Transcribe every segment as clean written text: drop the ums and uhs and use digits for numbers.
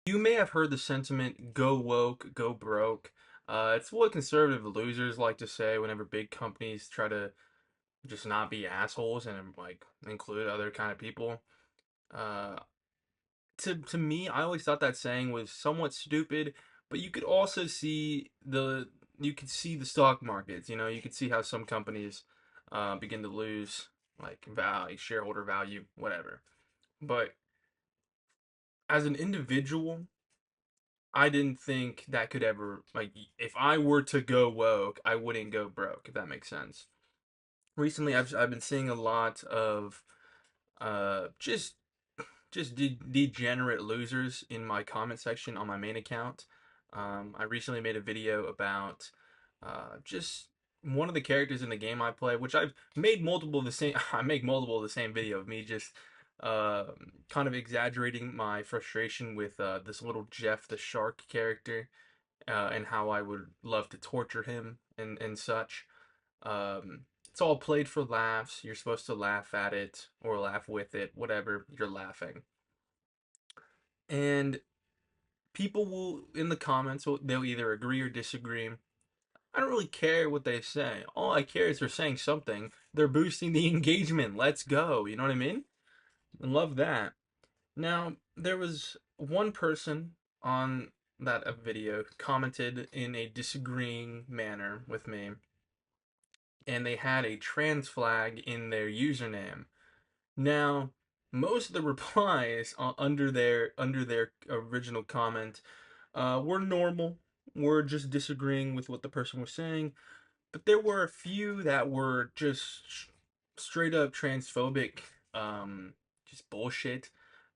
You may have heard the sentiment, go woke, go broke. It's what conservative losers like to say whenever big companies try to just not be assholes and like include other kind of people. Uh, to me, I always thought that saying was somewhat stupid, but you could also see the stock markets. You could see how some companies begin to lose like value, shareholder value, whatever. But as an individual, I didn't think that could ever, like, if I were to go woke, I wouldn't go broke, if that makes sense. Recently, I've been seeing a lot of just degenerate losers in my comment section on my main account. I recently made a video about just one of the characters in the game I play, which I've made multiple of the same. I make multiple of the same video of me just uh, kind of exaggerating my frustration with this little Jeff the Shark character, and how I would love to torture him and such. It's all played for laughs. You're supposed to laugh at it or laugh with it, whatever, you're laughing. And people will, in the comments, they'll either agree or disagree. I don't really care what they say. All I care is they're saying something. They're boosting the engagement. Let's go. You know what I mean? I love that. Now, there was one person on that video commented in a disagreeing manner with me, and they had a trans flag in their username. Now, most of the replies under their original comment were normal. Were just disagreeing with what the person was saying, but there were a few that were just straight up transphobic, just bullshit.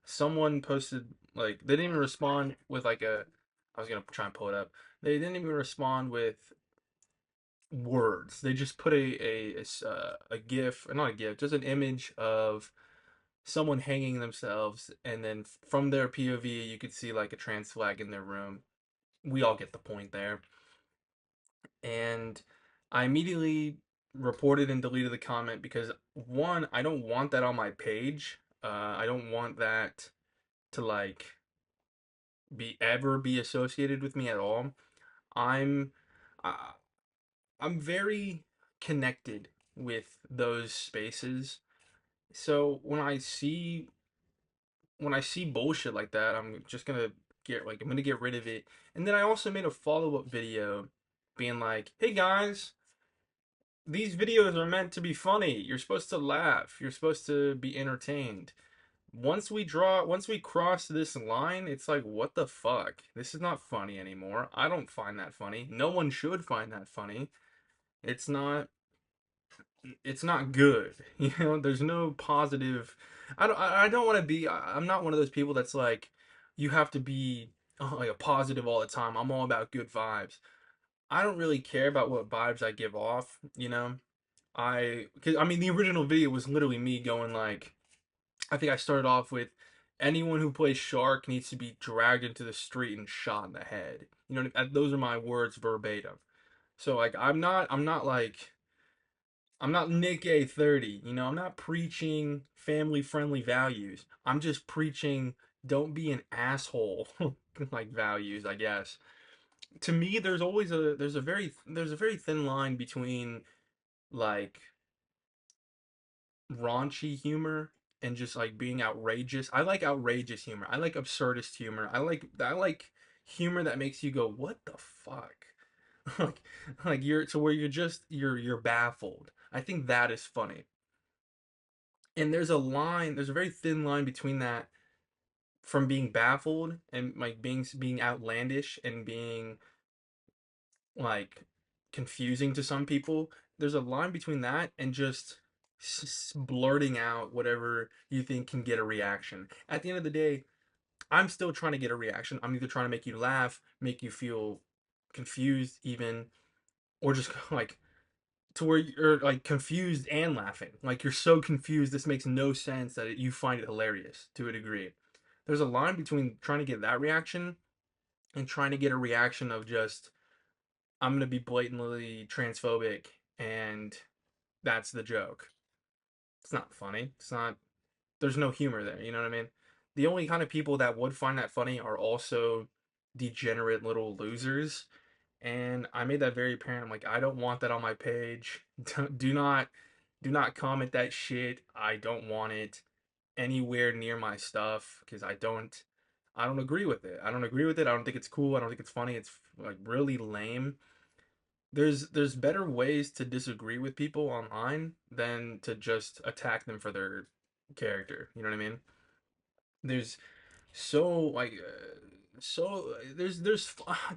Someone posted, like, they didn't even respond with like a. I was gonna try and pull it up. They didn't even respond with words. They just put a gif, not a gif, just an image of someone hanging themselves, and then from their POV, you could see like a trans flag in their room. We all get the point there. And I immediately reported and deleted the comment because one, I don't want that on my page. I don't want that to like be associated with me at all. I'm uh, I'm very connected with those spaces. So when I see bullshit like that, I'm gonna get rid of it. And then I also made a follow-up video being like, "Hey guys, these videos are meant to be funny. You're supposed to laugh. You're supposed to be entertained. Once we cross this line, it's like, what the fuck? This is not funny anymore. I don't find that funny. No one should find that funny. It's not it's not good. There's no positive. I don't want to be. I'm not one of those people that's like, you have to be like a positive all the time. I'm all about good vibes. I don't really care about what vibes I give off. Cause I mean, the original video was literally me going like, I think I started off with, anyone who plays Shark needs to be dragged into the street and shot in the head. Those are my words verbatim. So like, I'm not Nick A30. I'm not preaching family friendly values. I'm just preaching don't be an asshole like values, I guess. To me, there's a very thin line between like raunchy humor and just like being outrageous. I like outrageous humor. I like absurdist humor. I like humor that makes you go, "What the fuck?" like like you're to where you're baffled. I think that is funny. And there's a very thin line between that, from being baffled and like being outlandish and being like confusing to some people. There's a line between that and just blurting out whatever you think can get a reaction. At the end of the day, I'm still trying to get a reaction. I'm either trying to make you laugh, make you feel confused even, or just like to where you're like confused and laughing. Like you're so confused this makes no sense that you find it hilarious to a degree. There's a line between trying to get that reaction and trying to get a reaction of just, I'm gonna be blatantly transphobic and that's the joke. It's not funny. It's not. There's no humor there. You know what I mean? The only kind of people that would find that funny are also degenerate little losers. And I made that very apparent. I'm like, I don't want that on my page. Do not comment that shit. I don't want it anywhere near my stuff because I don't agree with it. I don't agree with it. I don't think it's cool. I don't think it's funny. It's like really lame. There's better ways to disagree with people online than to just attack them for their character. You know what I mean? There's so like so there's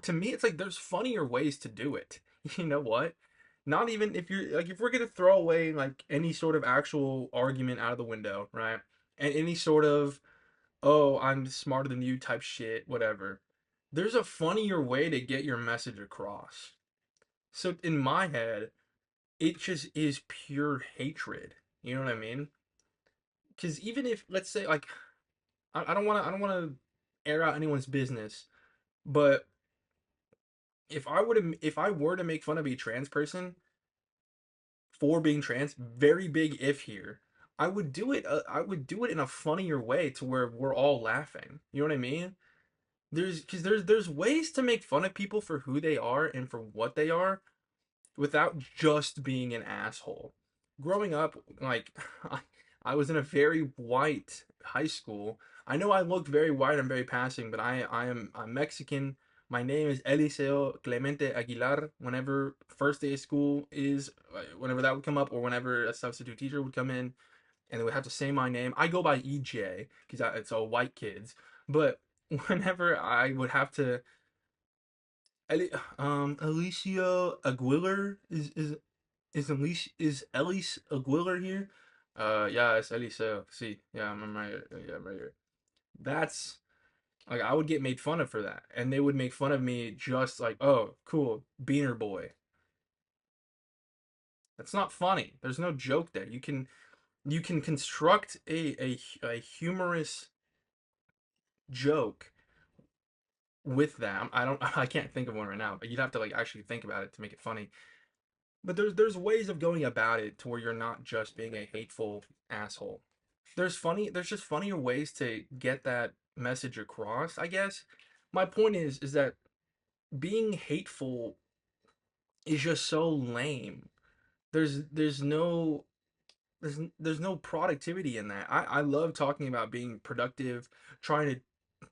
to me it's like there's funnier ways to do it. You know what? Not even if you're like if we're gonna throw away like any sort of actual argument out of the window, right? And any sort of oh I'm smarter than you type shit, whatever. There's a funnier way to get your message across. So in my head, it just is pure hatred. You know what I mean? Because even if let's say like I don't want to air out anyone's business, but if I were to make fun of a trans person for being trans, very big if here, I would do it in a funnier way to where we're all laughing. You know what I mean? There's ways to make fun of people for who they are and for what they are without just being an asshole. Growing up, like I, I was in a very white high school. I know I look very white and very passing, but I'm Mexican. My name is Eliseo Clemente Aguilar. Whenever first day of school is, whenever that would come up, or whenever a substitute teacher would come in and they would have to say my name, I go by EJ because it's all white kids. But whenever I would have to Alicia Aguilar is Elise Aguilar here? Yeah, it's Elise. See, yeah, I'm right. Yeah, I'm right here. That's like I would get made fun of for that, and they would make fun of me just like, oh, cool, Beaner boy. That's not funny. There's no joke there. You can construct a humorous joke with that. I don't I can't think of one right now, but you'd have to like actually think about it to make it funny. But there's ways of going about it to where you're not just being a hateful asshole. There's just funnier ways to get that message across, I guess. My point is that being hateful is just so lame. There's no productivity in that. I love talking about being productive, trying to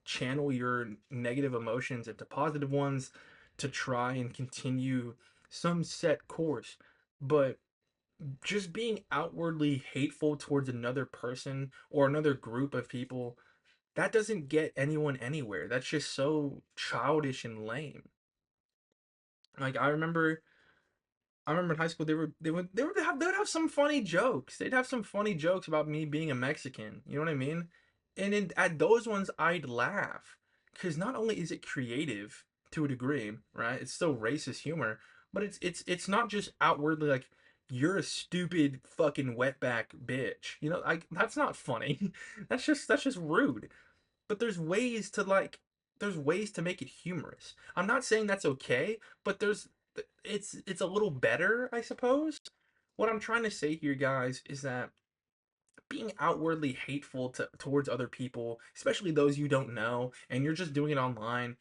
channel your negative emotions into positive ones to try and continue some set course. But just being outwardly hateful towards another person or another group of people, that doesn't get anyone anywhere. That's just so childish and lame. Like I remember in high school they would have some funny jokes. They'd have some funny jokes about me being a Mexican. You know what I mean? And at those ones I'd laugh because not only is it creative to a degree, right? It's still racist humor, but it's not just outwardly like you're a stupid fucking wetback bitch. You know, like that's not funny. That's just rude. But there's ways to make it humorous. I'm not saying that's okay, but it's a little better, I suppose. What I'm trying to say here, guys, is that being outwardly hateful towards other people, especially those you don't know, and you're just doing it online,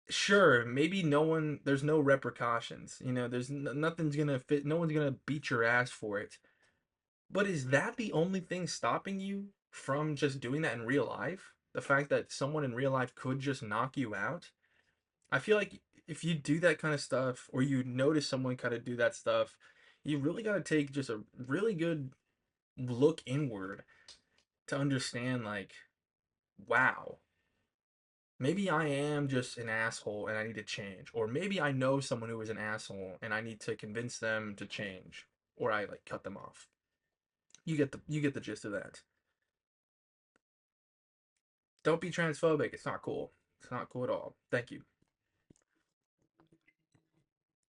sure, maybe there's no repercussions. You know, nothing's gonna fit, no one's gonna beat your ass for it. But is that the only thing stopping you from just doing that in real life? The fact that someone in real life could just knock you out? I feel like if you do that kind of stuff or you notice someone kind of do that stuff, you really got to take just a really good look inward to understand like, wow, maybe I am just an asshole and I need to change. Or maybe I know someone who is an asshole and I need to convince them to change or I like cut them off. You get the gist of that. Don't be transphobic. It's not cool. It's not cool at all. Thank you.